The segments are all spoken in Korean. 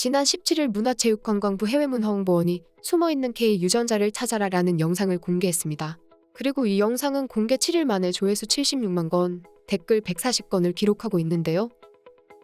지난 17일 문화체육관광부 해외문화홍보원이 숨어있는 K 유전자를 찾아라라는 영상을 공개했습니다. 그리고 이 영상은 공개 7일 만에 조회수 76만 건, 댓글 140건을 기록하고 있는데요.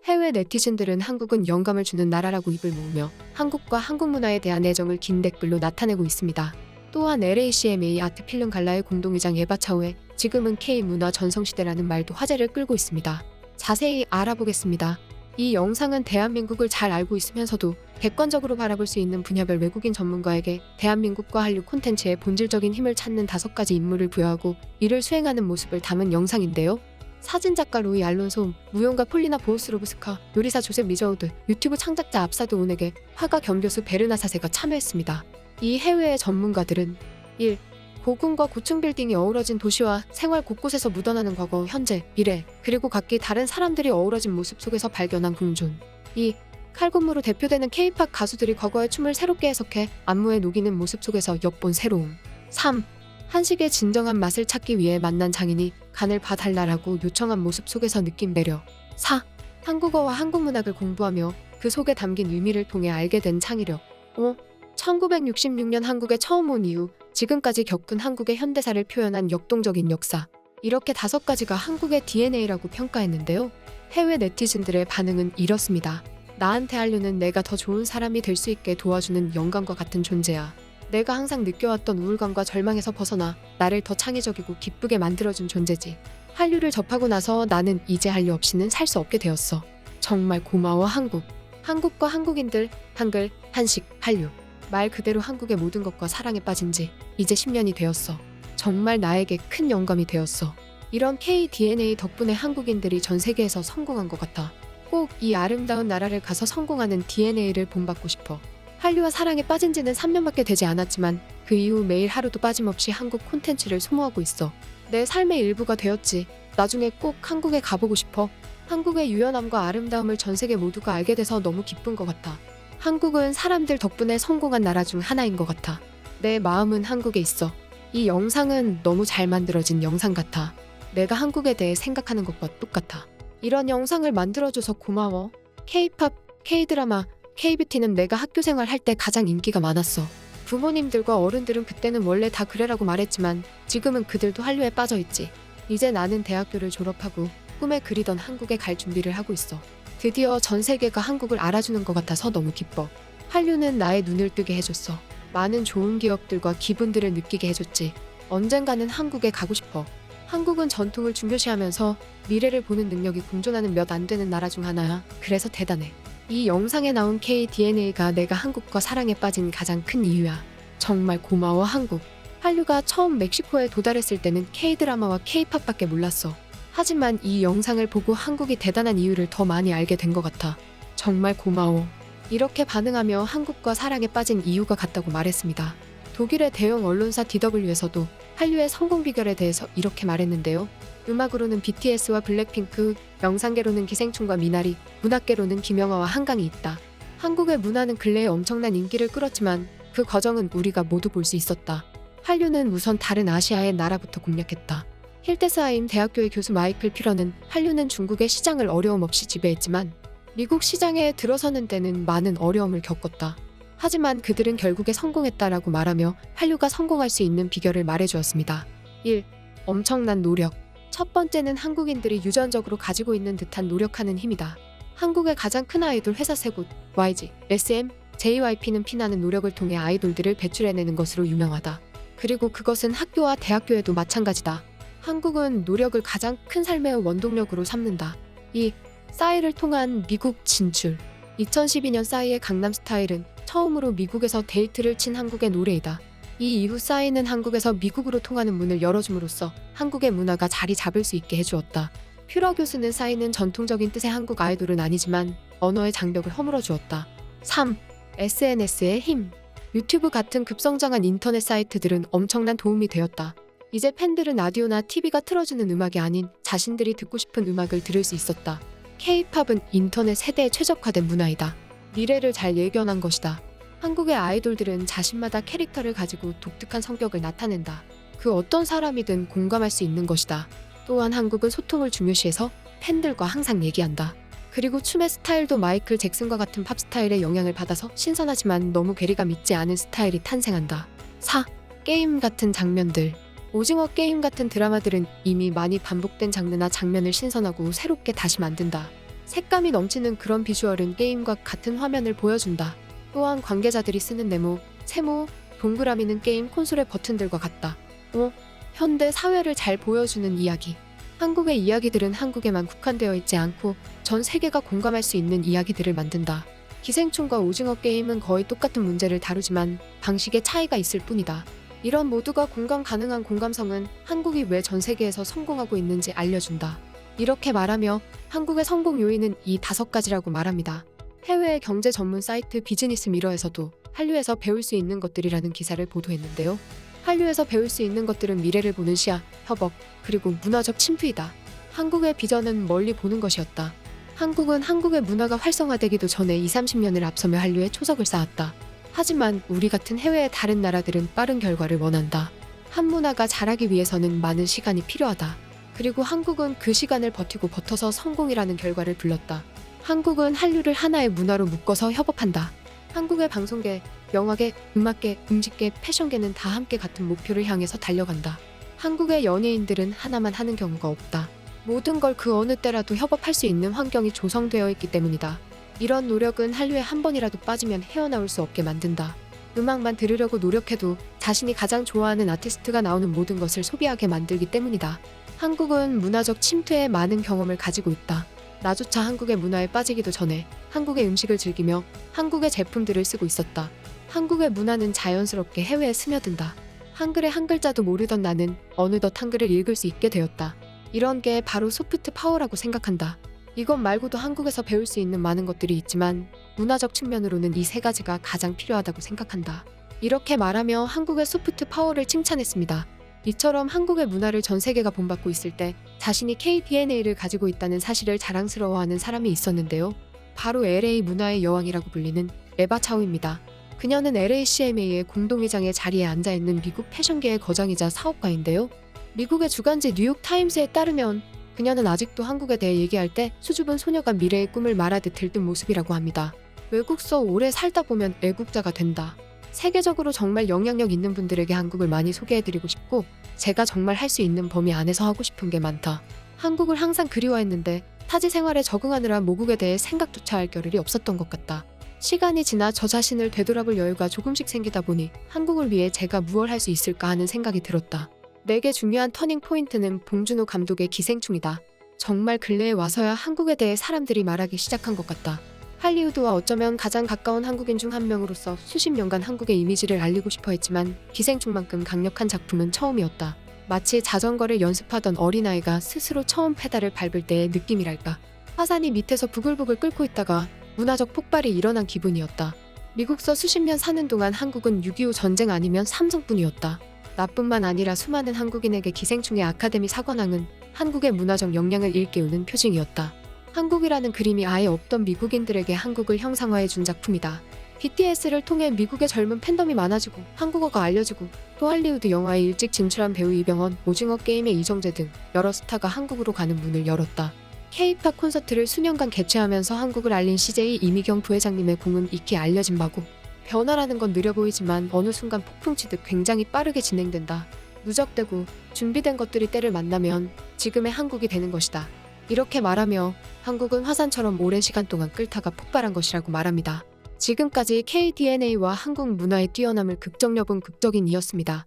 해외 네티즌들은 한국은 영감을 주는 나라라고 입을 모으며 한국과 한국 문화에 대한 애정을 긴 댓글로 나타내고 있습니다. 또한 LACMA 아트필름 갈라의 공동의장 에바 차오의 지금은 K문화 전성시대라는 말도 화제를 끌고 있습니다. 자세히 알아보겠습니다. 이 영상은 대한민국을 잘 알고 있으면서도 객관적으로 바라볼 수 있는 분야별 외국인 전문가에게 대한민국과 한류 콘텐츠의 본질적인 힘을 찾는 5가지 임무를 부여하고 이를 수행하는 모습을 담은 영상인데요. 사진작가 로이 알론소, 무용가 폴리나 보우스로브스카, 요리사 조셉 리저우드, 유튜브 창작자 압사드 온에게 화가 겸교수 베르나 사세가 참여했습니다. 이 해외의 전문가들은 1. 고궁과 고층 빌딩이 어우러진 도시와 생활 곳곳에서 묻어나는 과거, 현재, 미래, 그리고 각기 다른 사람들이 어우러진 모습 속에서 발견한 공존. 2. 칼군무로 대표되는 K-팝 가수들이 과거의 춤을 새롭게 해석해 안무에 녹이는 모습 속에서 엿본 새로움. 3. 한식의 진정한 맛을 찾기 위해 만난 장인이 간을 봐달라라고 요청한 모습 속에서 느낀 매력. 4. 한국어와 한국 문학을 공부하며 그 속에 담긴 의미를 통해 알게 된 창의력. 5. 1966년 한국에 처음 온 이후 지금까지 겪은 한국의 현대사를 표현한 역동적인 역사. 이렇게 5가지가 한국의 DNA라고 평가했는데요. 해외 네티즌들의 반응은 이렇습니다. 나한테 한류는 내가 더 좋은 사람이 될 수 있게 도와주는 영감과 같은 존재야. 내가 항상 느껴왔던 우울감과 절망에서 벗어나 나를 더 창의적이고 기쁘게 만들어준 존재지. 한류를 접하고 나서 나는 이제 한류 없이는 살 수 없게 되었어. 정말 고마워 한국. 한국과 한국인들, 한글, 한식, 한류. 말 그대로 한국의 모든 것과 사랑에 빠진 지 이제 10년이 되었어. 정말 나에게 큰 영감이 되었어. 이런 KDNA 덕분에 한국인들이 전 세계에서 성공한 것 같아. 꼭 이 아름다운 나라를 가서 성공하는 DNA를 본받고 싶어. 한류와 사랑에 빠진 지는 3년밖에 되지 않았지만 그 이후 매일 하루도 빠짐없이 한국 콘텐츠를 소모하고 있어. 내 삶의 일부가 되었지. 나중에 꼭 한국에 가보고 싶어. 한국의 유연함과 아름다움을 전 세계 모두가 알게 돼서 너무 기쁜 것 같아. 한국은 사람들 덕분에 성공한 나라 중 하나인 것 같아. 내 마음은 한국에 있어. 이 영상은 너무 잘 만들어진 영상 같아. 내가 한국에 대해 생각하는 것과 똑같아. 이런 영상을 만들어줘서 고마워. K-팝, K-드라마, K-뷰티는 내가 학교 생활할 때 가장 인기가 많았어. 부모님들과 어른들은 그때는 원래 다 그래라고 말했지만 지금은 그들도 한류에 빠져있지. 이제 나는 대학교를 졸업하고 꿈에 그리던 한국에 갈 준비를 하고 있어. 드디어 전 세계가 한국을 알아주는 것 같아서 너무 기뻐. 한류는 나의 눈을 뜨게 해줬어. 많은 좋은 기억들과 기분들을 느끼게 해줬지. 언젠가는 한국에 가고 싶어. 한국은 전통을 중요시하면서 미래를 보는 능력이 공존하는 몇 안 되는 나라 중 하나야. 그래서 대단해. 이 영상에 나온 KDNA가 내가 한국과 사랑에 빠진 가장 큰 이유야. 정말 고마워 한국. 한류가 처음 멕시코에 도달했을 때는 K-드라마와 K-팝밖에 몰랐어. 하지만 이 영상을 보고 한국이 대단한 이유를 더 많이 알게 된 것 같아. 정말 고마워. 이렇게 반응하며 한국과 사랑에 빠진 이유가 같다고 말했습니다. 독일의 대형 언론사 DW에서도 한류의 성공 비결에 대해서 이렇게 말했는데요. 음악으로는 BTS와 블랙핑크, 영상계로는 기생충과 미나리, 문학계로는 김영하와 한강이 있다. 한국의 문화는 근래에 엄청난 인기를 끌었지만 그 과정은 우리가 모두 볼 수 있었다. 한류는 우선 다른 아시아의 나라부터 공략했다. 힐데스하임 대학교의 교수 마이클 피러는 한류는 중국의 시장을 어려움 없이 지배했지만 미국 시장에 들어서는 데는 많은 어려움을 겪었다. 하지만 그들은 결국에 성공했다라고 말하며 한류가 성공할 수 있는 비결을 말해주었습니다. 1. 엄청난 노력. 첫 번째는 한국인들이 유전적으로 가지고 있는 듯한 노력하는 힘이다. 한국의 가장 큰 아이돌 회사 3곳, YG, SM, JYP는 피나는 노력을 통해 아이돌들을 배출해내는 것으로 유명하다. 그리고 그것은 학교와 대학교에도 마찬가지다. 한국은 노력을 가장 큰 삶의 원동력으로 삼는다. 2. 싸이를 통한 미국 진출. 2012년 싸이의 강남스타일은 처음으로 미국에서 데이트를 친 한국의 노래이다. 이 이후 싸이는 한국에서 미국으로 통하는 문을 열어줌으로써 한국의 문화가 자리 잡을 수 있게 해주었다. 퓨러 교수는 싸이는 전통적인 뜻의 한국 아이돌은 아니지만 언어의 장벽을 허물어 주었다. 3. SNS의 힘. 유튜브 같은 급성장한 인터넷 사이트들은 엄청난 도움이 되었다. 이제 팬들은 라디오나 TV가 틀어주는 음악이 아닌 자신들이 듣고 싶은 음악을 들을 수 있었다. K-팝은 인터넷 세대에 최적화된 문화이다. 미래를 잘 예견한 것이다. 한국의 아이돌들은 자신마다 캐릭터를 가지고 독특한 성격을 나타낸다. 그 어떤 사람이든 공감할 수 있는 것이다. 또한 한국은 소통을 중요시해서 팬들과 항상 얘기한다. 그리고 춤의 스타일도 마이클 잭슨과 같은 팝 스타일의 영향을 받아서 신선하지만 너무 괴리감 있지 않은 스타일이 탄생한다. 4. 게임 같은 장면들. 오징어 게임 같은 드라마들은 이미 많이 반복된 장르나 장면을 신선하고 새롭게 다시 만든다. 색감이 넘치는 그런 비주얼은 게임과 같은 화면을 보여준다. 또한 관계자들이 쓰는 네모, 세모, 동그라미는 게임 콘솔의 버튼들과 같다. 5. 현대 사회를 잘 보여주는 이야기. 한국의 이야기들은 한국에만 국한되어 있지 않고 전 세계가 공감할 수 있는 이야기들을 만든다. 기생충과 오징어 게임은 거의 똑같은 문제를 다루지만 방식의 차이가 있을 뿐이다. 이런 모두가 공감 가능한 공감성은 한국이 왜 전 세계에서 성공하고 있는지 알려준다. 이렇게 말하며 한국의 성공 요인은 이 5가지라고 말합니다. 해외의 경제 전문 사이트 비즈니스 미러에서도 한류에서 배울 수 있는 것들이라는 기사를 보도했는데요. 한류에서 배울 수 있는 것들은 미래를 보는 시야, 협업, 그리고 문화적 침투이다. 한국의 비전은 멀리 보는 것이었다. 한국은 한국의 문화가 활성화되기도 전에 20-30년을 앞서며 한류에 초석을 쌓았다. 하지만 우리 같은 해외의 다른 나라들은 빠른 결과를 원한다. 한 문화가 자라기 위해서는 많은 시간이 필요하다. 그리고 한국은 그 시간을 버텨서 성공이라는 결과를 불렀다. 한국은 한류를 하나의 문화로 묶어서 협업한다. 한국의 방송계, 영화계, 음악계, 음식계, 패션계는 다 함께 같은 목표를 향해서 달려간다. 한국의 연예인들은 하나만 하는 경우가 없다. 모든 걸 그 어느 때라도 협업할 수 있는 환경이 조성되어 있기 때문이다. 이런 노력은 한류에 한 번이라도 빠지면 헤어나올 수 없게 만든다. 음악만 들으려고 노력해도 자신이 가장 좋아하는 아티스트가 나오는 모든 것을 소비하게 만들기 때문이다. 한국은 문화적 침투에 많은 경험을 가지고 있다. 나조차 한국의 문화에 빠지기도 전에 한국의 음식을 즐기며 한국의 제품들을 쓰고 있었다. 한국의 문화는 자연스럽게 해외에 스며든다. 한글의 한 글자도 모르던 나는 어느덧 한글을 읽을 수 있게 되었다. 이런 게 바로 소프트 파워라고 생각한다. 이것 말고도 한국에서 배울 수 있는 많은 것들이 있지만 문화적 측면으로는 이 3가지가 가장 필요하다고 생각한다. 이렇게 말하며 한국의 소프트 파워를 칭찬했습니다. 이처럼 한국의 문화를 전 세계가 본받고 있을 때 자신이 K-DNA를 가지고 있다는 사실을 자랑스러워하는 사람이 있었는데요. 바로 LA 문화의 여왕이라고 불리는 에바 차오입니다. 그녀는 LACMA의 공동회장의 자리에 앉아있는 미국 패션계의 거장이자 사업가인데요. 미국의 주간지 뉴욕타임스에 따르면 그녀는 아직도 한국에 대해 얘기할 때 수줍은 소녀가 미래의 꿈을 말하듯 들뜬 모습이라고 합니다. 외국서 오래 살다 보면 애국자가 된다. 세계적으로 정말 영향력 있는 분들에게 한국을 많이 소개해드리고 싶고 제가 정말 할 수 있는 범위 안에서 하고 싶은 게 많다. 한국을 항상 그리워했는데 타지 생활에 적응하느라 모국에 대해 생각조차 할 겨를이 없었던 것 같다. 시간이 지나 저 자신을 되돌아볼 여유가 조금씩 생기다 보니 한국을 위해 제가 무얼 할 수 있을까 하는 생각이 들었다. 내게 중요한 터닝 포인트는 봉준호 감독의 기생충이다. 정말 근래에 와서야 한국에 대해 사람들이 말하기 시작한 것 같다. 할리우드와 어쩌면 가장 가까운 한국인 중 한 명으로서 수십 년간 한국의 이미지를 알리고 싶어 했지만 기생충만큼 강력한 작품은 처음이었다. 마치 자전거를 연습하던 어린아이가 스스로 처음 페달을 밟을 때의 느낌이랄까. 화산이 밑에서 부글부글 끓고 있다가 문화적 폭발이 일어난 기분이었다. 미국서 수십 년 사는 동안 한국은 6.25 전쟁 아니면 삼성뿐이었다. 나뿐만 아니라 수많은 한국인에게 기생충의 아카데미 사관왕은 한국의 문화적 역량을 일깨우는 표징이었다. 한국이라는 그림이 아예 없던 미국인들에게 한국을 형상화해준 작품이다. BTS를 통해 미국의 젊은 팬덤이 많아지고 한국어가 알려지고 또 할리우드 영화에 일찍 진출한 배우 이병헌, 오징어 게임의 이정재 등 여러 스타가 한국으로 가는 문을 열었다. K-팝 콘서트를 수년간 개최하면서 한국을 알린 CJ 이미경 부회장님의 공은 익히 알려진 바고 변화라는 건 느려 보이지만 어느 순간 폭풍치듯 굉장히 빠르게 진행된다. 누적되고 준비된 것들이 때를 만나면 지금의 한국이 되는 것이다. 이렇게 말하며 한국은 화산처럼 오랜 시간 동안 끓다가 폭발한 것이라고 말합니다. 지금까지 K-DNA와 한국 문화의 뛰어남을 극적여본 극적인이었습니다.